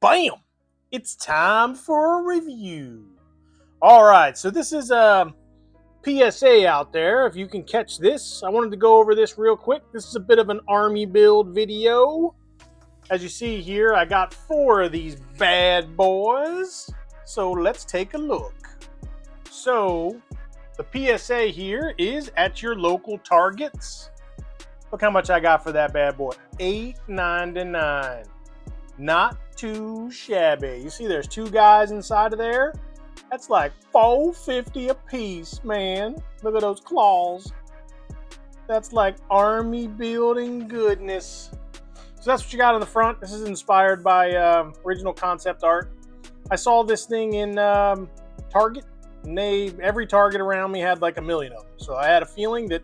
Bam! It's time for a review. All right, so this is a PSA out there. If you can catch this, I wanted to go over this real quick. This is a bit of an army build video. As you see here, I got 4 of these bad boys. So let's take a look. So the PSA here is at your local Targets. Look how much I got for that bad boy. $8.99. Not too shabby. You see there's 2 guys inside of there? That's like $4.50 a piece, man. Look at those claws. That's like army building goodness. So that's what you got on the front. This is inspired by original concept art. I saw this thing in Target, and every Target around me had like a million of them. So I had a feeling that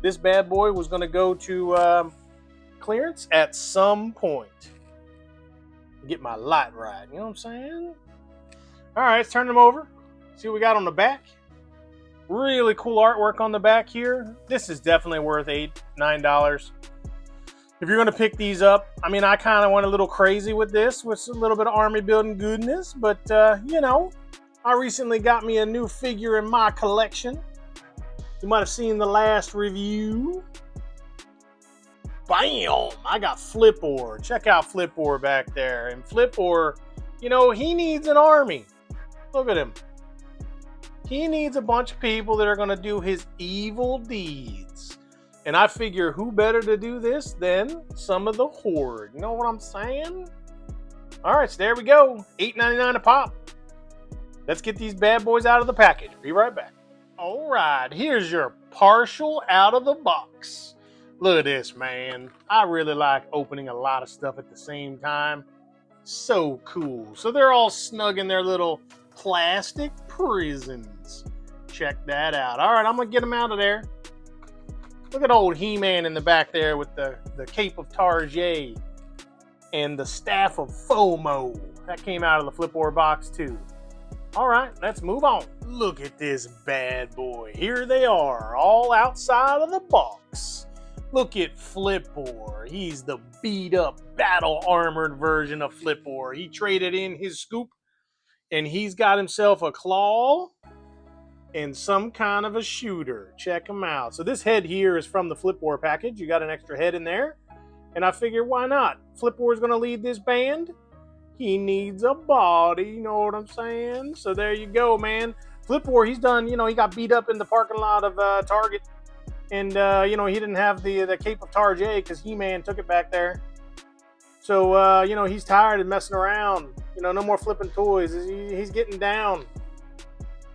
this bad boy was going to go to clearance at some point. Get my light right, you know what I'm saying? All right, let's turn them over. See what we got on the back. Really cool artwork on the back here. This is definitely worth $8, $9. If you're going to pick these up, I mean, I kind of went a little crazy with this, with a little bit of army building goodness, but you know, I recently got me a new figure in my collection. You might have seen the last review. Bam! I got Flipor. Check out Flipor back there. And Flipor, you know, he needs an army. Look at him. He needs a bunch of people that are going to do his evil deeds. And I figure who better to do this than some of the Horde. You know what I'm saying? All right, so there we go. $8.99 a pop. Let's get these bad boys out of the package. Be right back. All right, here's your partial out of the box. Look at this, man. I really like opening a lot of stuff at the same time. So cool. So they're all snug in their little plastic prisons. Check that out. All right, I'm going to get them out of there. Look at old He-Man in the back there with the cape of Tarjay and the staff of FOMO. That came out of the Flipor box too. All right, let's move on. Look at this bad boy. Here they are, all outside of the box. Look at Flipor. He's the beat-up, battle-armored version of Flipor. He traded in his scoop, and he's got himself a claw and some kind of a shooter. Check him out. So this head here is from the Flipor package. You got an extra head in there, and I figured, why not? Flipor's going to lead this band. He needs a body, you know what I'm saying? So there you go, man. Flipor, he's done, you know, he got beat up in the parking lot of Target. And, you know, he didn't have the cape of Tarjay because He-Man took it back there. So, you know, he's tired of messing around. You know, no more flipping toys. He's getting down.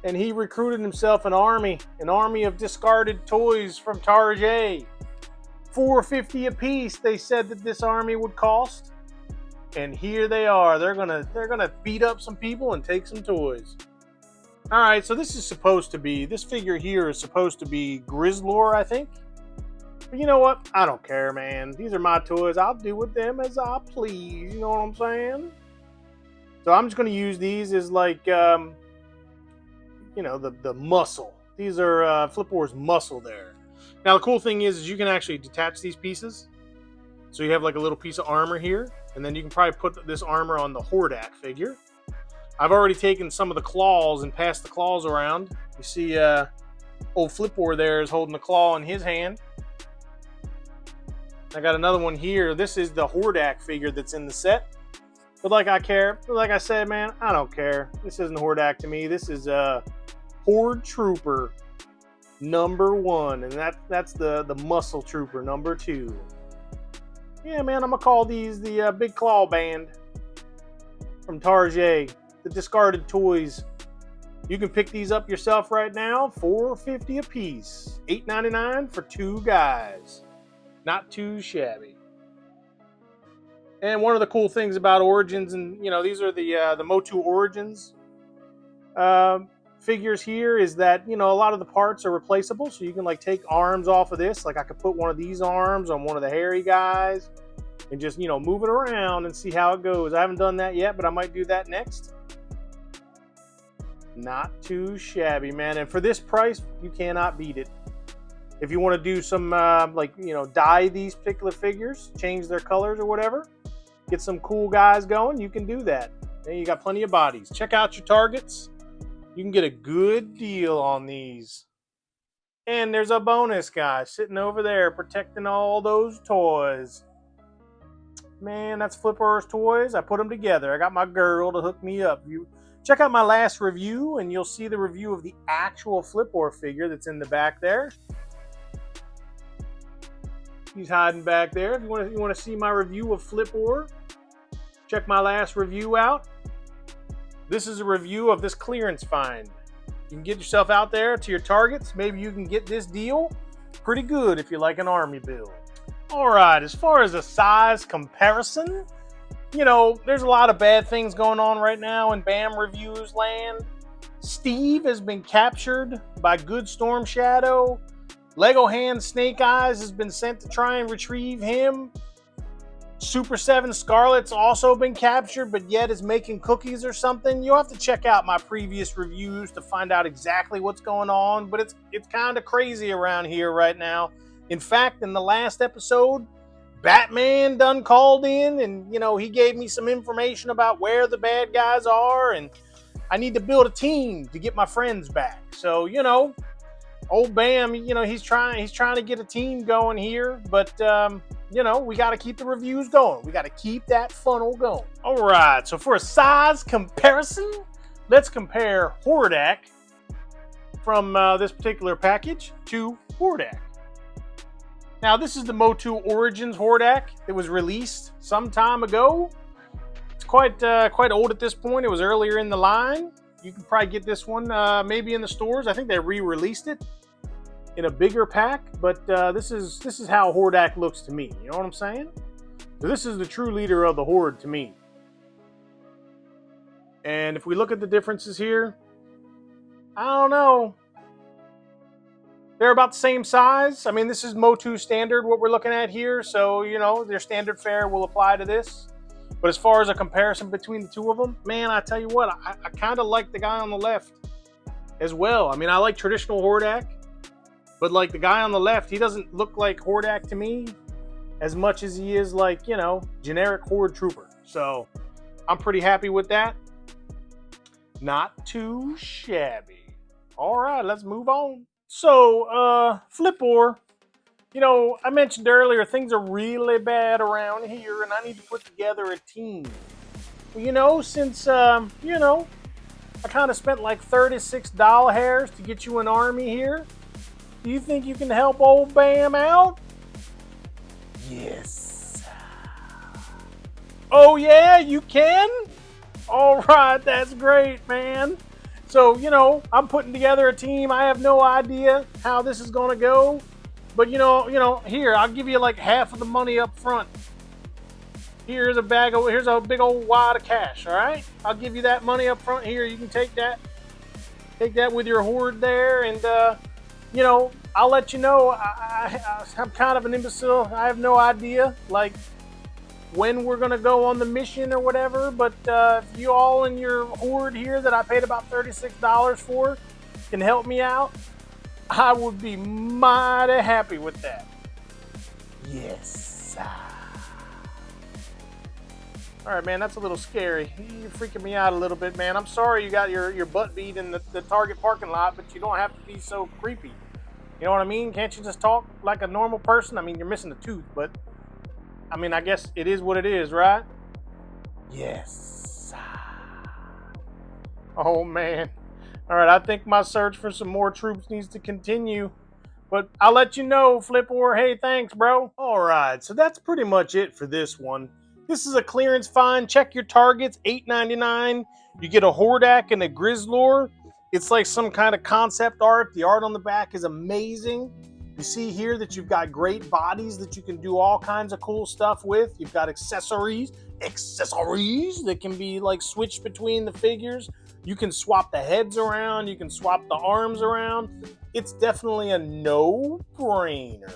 And he recruited himself an army of discarded toys from Tarjay. $4.50 a piece, they said that this army would cost. And here they are. They're gonna beat up some people and take some toys. All right, so this figure here is supposed to be Grizzlor, I think. But you know what? I don't care, man. These are my toys. I'll do with them as I please. You know what I'm saying? So I'm just going to use these as like, you know, the muscle. These are Flipor's muscle there. Now, the cool thing is you can actually detach these pieces. So you have like a little piece of armor here. And then you can probably put this armor on the Hordak figure. I've already taken some of the claws and passed the claws around. You see old Flipor there is holding the claw in his hand. I got another one here. This is the Hordak figure that's in the set. But like I said, man, I don't care. This isn't Hordak to me. This is Horde Trooper #1. And that's the Muscle Trooper #2. Yeah, man, I'm going to call these the Big Claw Band from Tarjay. The discarded toys. You can pick these up yourself right now. $4.50 a piece. $8.99 for 2 guys. Not too shabby. And one of the cool things about Origins, and you know, these are the MOTU Origins figures here, is that, you know, a lot of the parts are replaceable. So you can like take arms off of this. Like I could put one of these arms on one of the hairy guys and just, you know, move it around and see how it goes. I haven't done that yet, but I might do that next. Not too shabby, man. And for this price, you cannot beat it. If you want to do some, like, you know, dye these particular figures, change their colors or whatever, get some cool guys going, you can do that. And you got plenty of bodies. Check out your targets. You can get a good deal on these. And there's a bonus guy sitting over there protecting all those toys. Man, that's Flipper's toys. I put them together. I got my girl to hook me up. You check out my last review, and you'll see the review of the actual Flipper figure that's in the back there. He's hiding back there. If you want to see my review of Flipper, check my last review out. This is a review of this clearance find. You can get yourself out there to your targets. Maybe you can get this deal pretty good if you like an army build. All right, as far as a size comparison, there's a lot of bad things going on right now in BAM reviews land. Steve has been captured by Good Storm Shadow. Lego Hand Snake Eyes has been sent to try and retrieve him. Super 7 Scarlet's also been captured, but yet is making cookies or something. You'll have to check out my previous reviews to find out exactly what's going on, but it's kind of crazy around here right now. In fact, in the last episode, Batman done called in and, he gave me some information about where the bad guys are, and I need to build a team to get my friends back. So, old Bam, he's trying to get a team going here, but we got to keep the reviews going. We got to keep that funnel going. All right, so for a size comparison, let's compare Hordak from this particular package to Hordak. Now, this is the MOTU Origins Hordak that was released some time ago. It's quite old at this point. It was earlier in the line. You can probably get this one maybe in the stores. I think they re-released it in a bigger pack, but this is how Hordak looks to me. You know what I'm saying? So this is the true leader of the Horde to me. And if we look at the differences here, I don't know. They're about the same size. I mean, this is MOTU standard, what we're looking at here. So, their standard fare will apply to this. But as far as a comparison between the two of them, man, I tell you what, I kind of like the guy on the left as well. I mean, I like traditional Hordak, but like the guy on the left, he doesn't look like Hordak to me as much as he is like, generic Horde Trooper. So I'm pretty happy with that. Not too shabby. All right, let's move on. So, Flipper, I mentioned earlier, things are really bad around here, and I need to put together a team. Well, since, I kind of spent like $36 hairs to get you an army here, do you think you can help old Bam out? Yes. Oh, yeah, you can? All right, that's great, man. So, I'm putting together a team. I have no idea how this is going to go. But, here, I'll give you like half of the money up front. Here's a big old wad of cash, all right? I'll give you that money up front here. You can take that. Take that with your Horde there. And, I'll let you know. I'm kind of an imbecile. I have no idea, like, when we're going to go on the mission or whatever, but if you all in your Horde here that I paid about $36 for can help me out, I would be mighty happy with that. Yes. All right, man, that's a little scary. You're freaking me out a little bit, man. I'm sorry you got your butt beat in the Target parking lot, but you don't have to be so creepy. You know what I mean? Can't you just talk like a normal person? I mean, you're missing a tooth, but I mean, I guess it is what it is, right? Yes. Oh, man. All right, I think my search for some more troops needs to continue. But I'll let you know, Flipper. Hey, thanks, bro. All right, so that's pretty much it for this one. This is a clearance find. Check your targets, $8.99. You get a Hordak and a Grizzlor. It's like some kind of concept art. The art on the back is amazing. You see here that you've got great bodies that you can do all kinds of cool stuff with. You've got accessories that can be like switched between the figures. You can swap the heads around. You can swap the arms around. It's definitely a no-brainer.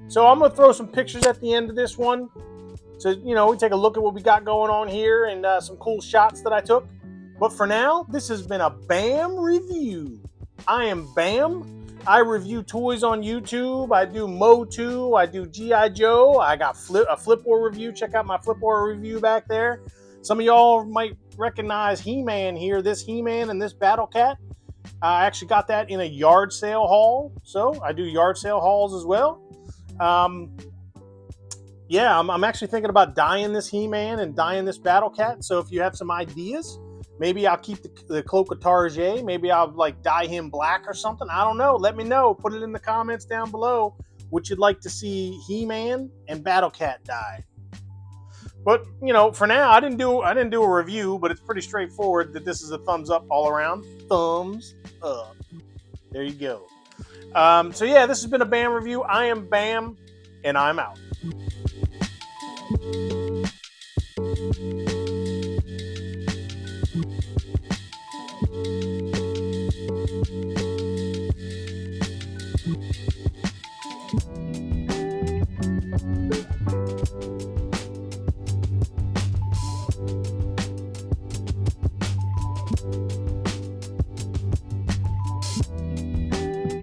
So I'm going to throw some pictures at the end of this one. So, we take a look at what we got going on here and some cool shots that I took. But for now, this has been a BAM review. I am BAM. I review toys on YouTube. I do MOTU. I do G.I. Joe. I got a Flipboard review. Check out my Flipboard review back there. Some of y'all might recognize He-Man here. This He-Man and this Battle Cat. I actually got that in a yard sale haul. So I do yard sale hauls as well. Yeah, I'm actually thinking about dyeing this He-Man and dyeing this Battle Cat. So if you have some ideas, maybe I'll keep the Cloak of Tarjay. Maybe I'll like dye him black or something. I don't know. Let me know. Put it in the comments down below what you'd like to see He-Man and Battle Cat dye. But you know, for now, I didn't do a review, but it's pretty straightforward that this is a thumbs up all around. Thumbs up. There you go. So yeah, this has been a BAM review. I am BAM, and I'm out.